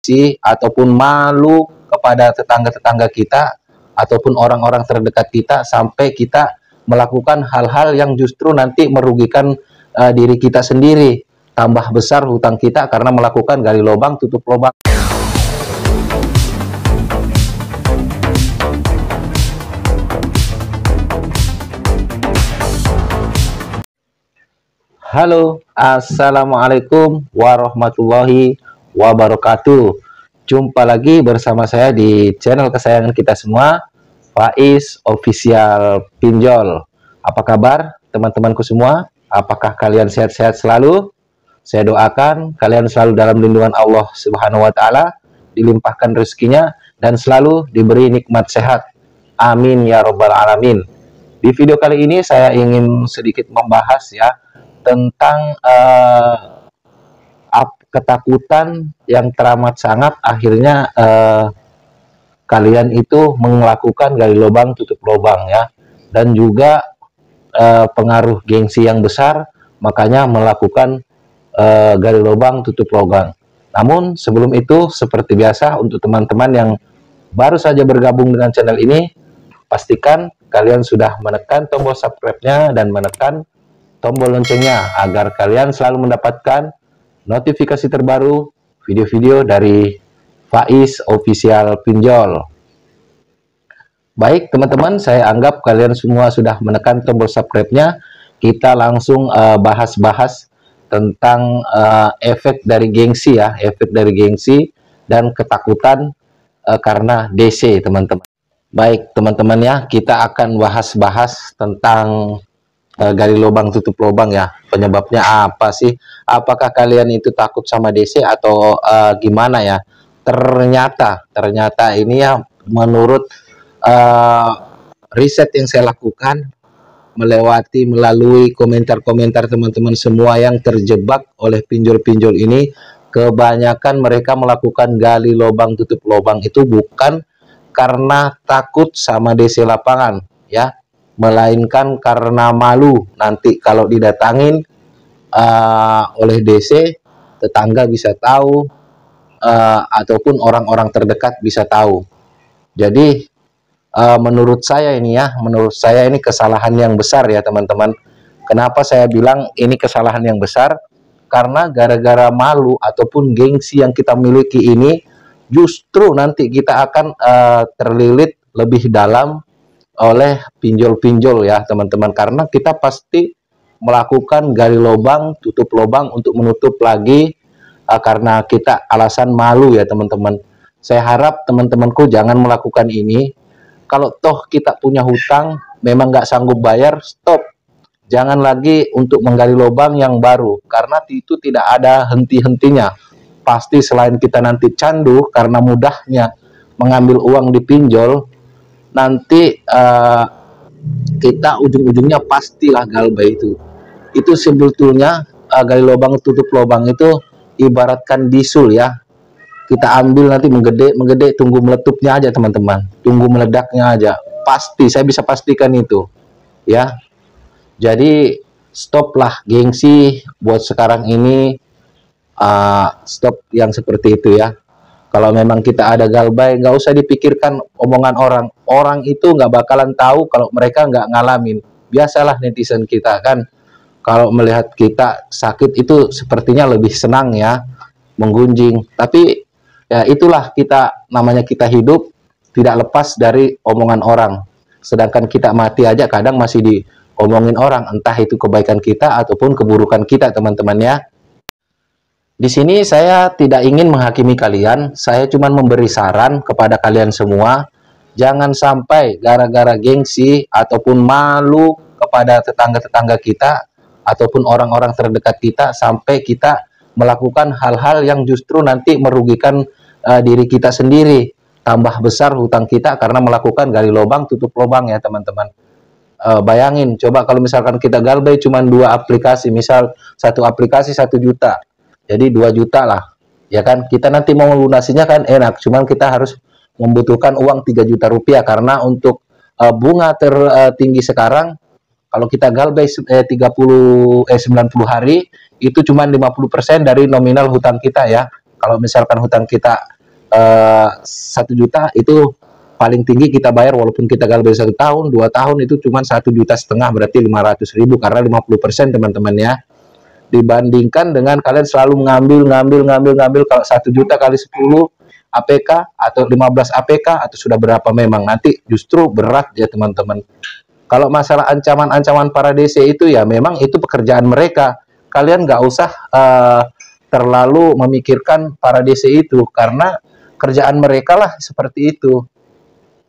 gengsi ataupun malu kepada tetangga-tetangga kita ataupun orang-orang terdekat kita sampai kita melakukan hal-hal yang justru nanti merugikan diri kita sendiri, tambah besar hutang kita karena melakukan gali lubang tutup lubang. Halo, assalamualaikum warahmatullahi wabarakatuh. Jumpa lagi bersama saya di channel kesayangan kita semua, Faiz Official Pinjol. Apa kabar teman-temanku semua? Apakah kalian sehat-sehat selalu? Saya doakan kalian selalu dalam lindungan Allah Subhanahu wa Ta'ala, dilimpahkan rezekinya dan selalu diberi nikmat sehat. Amin ya Rabbal Alamin. Di video kali ini saya ingin sedikit membahas ya tentang ketakutan yang teramat sangat akhirnya kalian itu melakukan gali lubang tutup lubang ya, dan juga pengaruh gengsi yang besar makanya melakukan gali lubang tutup lubang. Namun sebelum itu, seperti biasa untuk teman-teman yang baru saja bergabung dengan channel ini, pastikan kalian sudah menekan tombol subscribe-nya dan menekan tombol loncengnya agar kalian selalu mendapatkan notifikasi terbaru video-video dari Faiz Official Pinjol. Baik teman-teman, saya anggap kalian semua sudah menekan tombol subscribe-nya. Kita langsung bahas-bahas tentang efek dari gengsi ya, efek dari gengsi dan ketakutan karena DC teman-teman. Baik teman-teman ya, kita akan bahas-bahas tentang gali lubang tutup lubang ya. Penyebabnya apa sih? Apakah kalian itu takut sama DC atau gimana ya? Ternyata ini ya, menurut riset yang saya lakukan melalui komentar-komentar teman-teman semua yang terjebak oleh pinjol-pinjol ini, kebanyakan mereka melakukan gali lubang tutup lubang itu bukan karena takut sama DC lapangan ya, melainkan karena malu nanti kalau didatangin oleh DC, tetangga bisa tahu ataupun orang-orang terdekat bisa tahu. Jadi menurut saya ini kesalahan yang besar ya teman-teman. Kenapa saya bilang ini kesalahan yang besar? Karena gara-gara malu ataupun gengsi yang kita miliki ini, justru nanti kita akan terlilit lebih dalam oleh pinjol-pinjol ya teman-teman, karena kita pasti melakukan gali lubang tutup lubang untuk menutup lagi karena kita alasan malu ya teman-teman. Saya harap teman-temanku jangan melakukan ini. Kalau toh kita punya hutang memang nggak sanggup bayar, stop, jangan lagi untuk menggali lubang yang baru, karena itu tidak ada henti-hentinya. Pasti selain kita nanti candu karena mudahnya mengambil uang di pinjol, nanti kita ujung-ujungnya pastilah galbay itu. Itu sebetulnya gali lubang tutup lubang itu ibaratkan bisul ya. Kita ambil nanti menggede, tunggu meletupnya aja teman-teman, tunggu meledaknya aja. Pasti, saya bisa pastikan itu ya. Jadi stoplah gengsi buat sekarang ini, stop yang seperti itu ya. Kalau memang kita ada galbay, nggak usah dipikirkan omongan orang. Orang itu nggak bakalan tahu kalau mereka nggak ngalamin. Biasalah netizen kita kan, kalau melihat kita sakit itu sepertinya lebih senang ya, menggunjing. Tapi ya itulah kita, namanya kita hidup tidak lepas dari omongan orang. Sedangkan kita mati aja kadang masih diomongin orang, entah itu kebaikan kita ataupun keburukan kita teman-teman ya. Di sini saya tidak ingin menghakimi kalian, saya cuma memberi saran kepada kalian semua. Jangan sampai gara-gara gengsi ataupun malu kepada tetangga-tetangga kita ataupun orang-orang terdekat kita sampai kita melakukan hal-hal yang justru nanti merugikan diri kita sendiri, tambah besar hutang kita karena melakukan gali lubang tutup lubang ya teman-teman. Bayangin coba kalau misalkan kita galbay cuma 2 aplikasi, misal satu aplikasi 1 juta, jadi 2 juta lah ya kan. Kita nanti mau melunasinya kan enak, cuman kita harus membutuhkan uang 3 juta rupiah karena untuk bunga tertinggi sekarang kalau kita galbay 90 hari itu cuma 50% dari nominal hutang kita ya. Kalau misalkan hutang kita 1 juta itu paling tinggi kita bayar, walaupun kita galbay 1 tahun, 2 tahun itu cuma 1,5 juta, berarti 500.000 karena 50% teman-teman ya. Dibandingkan dengan kalian selalu ngambil kalau 1 juta kali 10 APK atau 15 APK atau sudah berapa, memang nanti justru berat ya teman-teman. Kalau masalah ancaman-ancaman para DC itu ya memang itu pekerjaan mereka. Kalian nggak usah terlalu memikirkan para DC itu, karena kerjaan mereka lah seperti itu.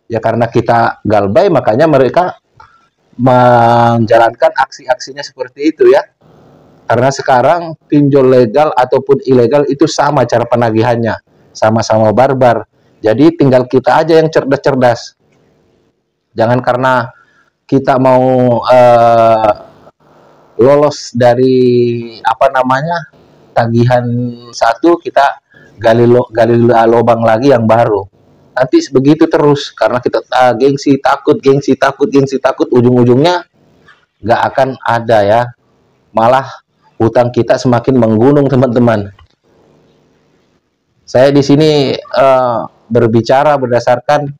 Ya karena kita galbay makanya mereka menjalankan aksi-aksinya seperti itu ya. Karena sekarang pinjol legal ataupun ilegal itu sama cara penagihannya, sama-sama barbar. Jadi tinggal kita aja yang cerdas-cerdas. Jangan karena kita mau lolos dari tagihan satu, kita gali lubang lagi yang baru. Nanti begitu terus karena kita gengsi takut, ujung-ujungnya nggak akan ada ya. Malah hutang kita semakin menggunung teman-teman. Saya di sini berbicara berdasarkan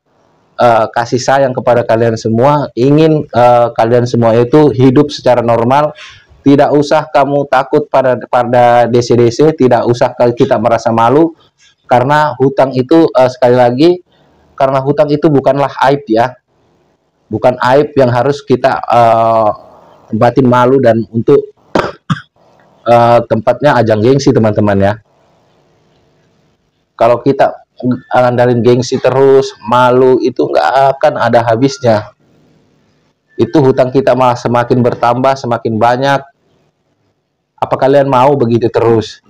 kasih sayang kepada kalian semua. Ingin kalian semua itu hidup secara normal. Tidak usah kamu takut pada DC-DC, tidak usah kita merasa malu, karena hutang itu sekali lagi, karena hutang itu bukanlah aib ya, bukan aib yang harus kita tempatin malu dan untuk tempatnya ajang gengsi teman-teman ya. Kalau kita ngandalin gengsi terus, malu, itu nggak akan ada habisnya. Itu hutang kita malah semakin bertambah, semakin banyak. Apa kalian mau begitu terus?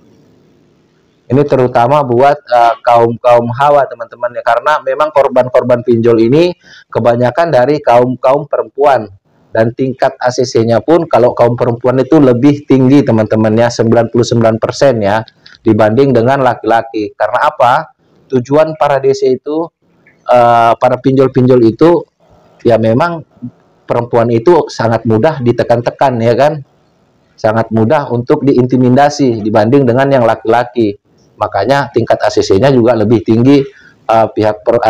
Ini terutama buat kaum hawa teman-teman ya, karena memang korban-korban pinjol ini kebanyakan dari kaum perempuan, dan tingkat ACC-nya pun kalau kaum perempuan itu lebih tinggi teman-teman ya, 99% ya, dibanding dengan laki-laki. Karena apa? Tujuan para DC itu, para pinjol-pinjol itu ya memang perempuan itu sangat mudah ditekan-tekan ya kan, sangat mudah untuk diintimidasi dibanding dengan yang laki-laki. Makanya tingkat ACC-nya juga lebih tinggi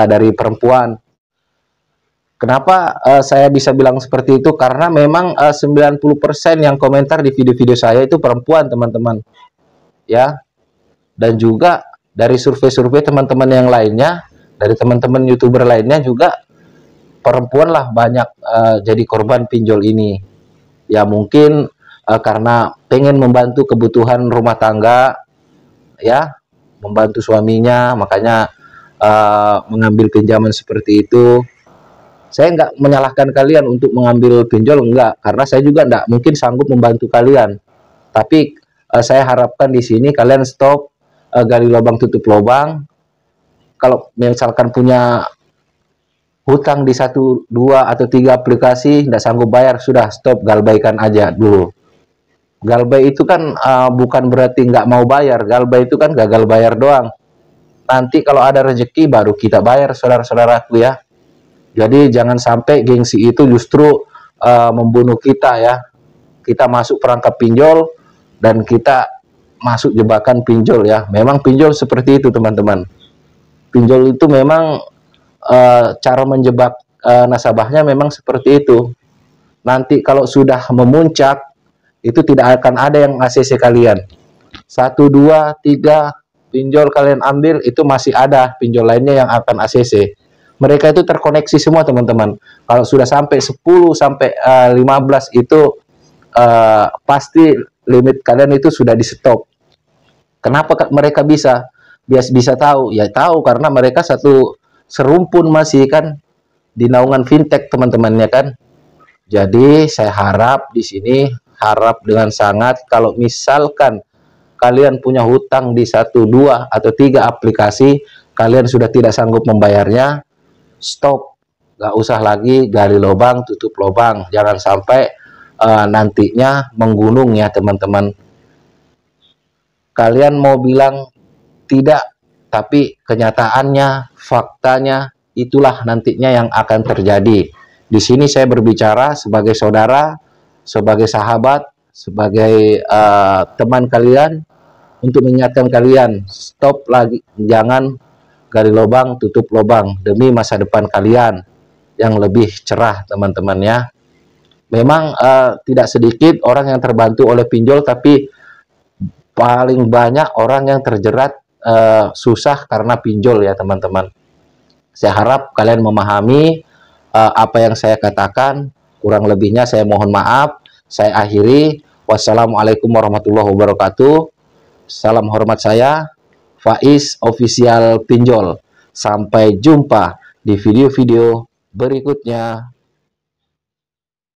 dari perempuan. Kenapa saya bisa bilang seperti itu? Karena memang 90% yang komentar di video-video saya itu perempuan teman-teman ya. Dan juga dari survei-survei teman-teman yang lainnya, dari teman-teman YouTuber lainnya juga perempuan lah banyak jadi korban pinjol ini. Ya mungkin karena pengen membantu kebutuhan rumah tangga ya, membantu suaminya, makanya mengambil pinjaman seperti itu. Saya nggak menyalahkan kalian untuk mengambil pinjol, enggak, karena saya juga nggak mungkin sanggup membantu kalian. Tapi saya harapkan di sini kalian stop gali lubang tutup lubang. Kalau misalkan punya hutang di 1, 2, atau 3 aplikasi nggak sanggup bayar, sudah stop, galbaikan aja dulu. Galbay itu kan bukan berarti nggak mau bayar. Galbay itu kan gagal bayar doang. Nanti kalau ada rezeki baru kita bayar, saudara-saudaraku ya. Jadi jangan sampai gengsi itu justru membunuh kita ya. Kita masuk perangkap pinjol dan kita masuk jebakan pinjol ya. Memang pinjol seperti itu teman-teman. Pinjol itu memang cara menjebak nasabahnya memang seperti itu. Nanti kalau sudah memuncak, itu tidak akan ada yang ACC kalian. 1, 2, 3 pinjol kalian ambil, itu masih ada pinjol lainnya yang akan ACC. Mereka itu terkoneksi semua teman-teman. Kalau sudah sampai 10 sampai 15 itu pasti limit kalian itu sudah di stop. Kenapa mereka bisa tahu? Ya tahu karena mereka satu serumpun masih kan di naungan fintech teman-temannya kan. Jadi saya harap di sini, harap dengan sangat, kalau misalkan kalian punya hutang di 1, 2, atau 3 aplikasi, kalian sudah tidak sanggup membayarnya, stop. Gak usah lagi gali lubang tutup lubang. Jangan sampai nantinya menggunung ya teman-teman. Kalian mau bilang tidak, tapi kenyataannya, faktanya, itulah nantinya yang akan terjadi. Di sini saya berbicara sebagai saudara, sebagai sahabat, sebagai teman kalian, untuk mengingatkan kalian, stop lagi, jangan gali lubang, tutup lubang demi masa depan kalian yang lebih cerah, teman-teman ya. Memang tidak sedikit orang yang terbantu oleh pinjol, tapi paling banyak orang yang terjerat susah karena pinjol ya, teman-teman. Saya harap kalian memahami apa yang saya katakan. Kurang lebihnya saya mohon maaf. Saya akhiri. Wassalamualaikum warahmatullahi wabarakatuh. Salam hormat saya, Faiz Official Pinjol. Sampai jumpa di video-video berikutnya.